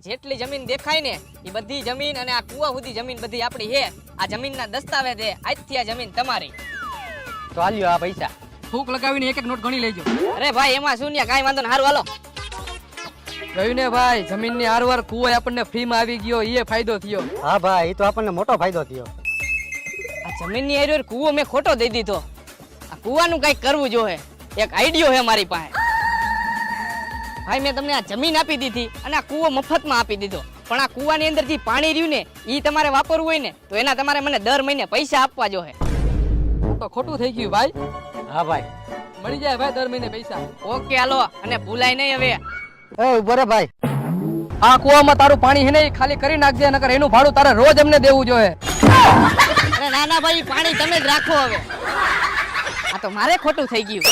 જેટલી જમીન દેખાય ને એ બધી જમીન અને આ કુવા સુધી જમીન બધી આપણી છે. આ જમીનના દસ્તાવેજ છે. આજથી આ જમીન તમારી. તો આલ્યો આ પૈસા. ફૂક લગાવીને એક એક નોટ ગણી લેજો. અરે ભાઈ એમાં શું ને કાંઈ વાંધો ને. હારું હાલો. ગયું ને ભાઈ, જમીનની હારવાર કુવો આપણને ફ્રીમાં આવી ગયો, એ ફાયદો થયો. હા ભાઈ, એ તો આપણને મોટો ફાયદો થયો. આ જમીનની હારવાર કુવો મેં ખોટો દઈ દીધો. આ કુવાનું કંઈક કરવું જોઈએ. એક આઈડિયો છે મારી પાસે. ભાઈ મેં તમને આ જમીન આપી દીધી અને આ કુવો મફતમાં આપી દીધો. પણ આ કુવાની અંદર જે પાણી રહ્યું ને એ તમારે વાપરવું હોય ને તો એના તમારે મને દર મહિને પૈસા આપવા જોઈએ. તો ખોટું થઈ ગયું ભાઈ. હા ભાઈ, મળી જાય ભાઈ દર મહિને પૈસા. ઓકે હાલો, અને ભૂલાય નહીં હવે. એ ઉભો રે ભાઈ. આ કુવામાં તારું પાણી હે ને ખાલી કરી નાખજે, નકર એનું ભાડું તારે રોજ અમને દેવું જોઈએ. અરે ના ના ભાઈ, પાણી તમે જ રાખો હવે. આ તો મારે ખોટું થઈ ગયું.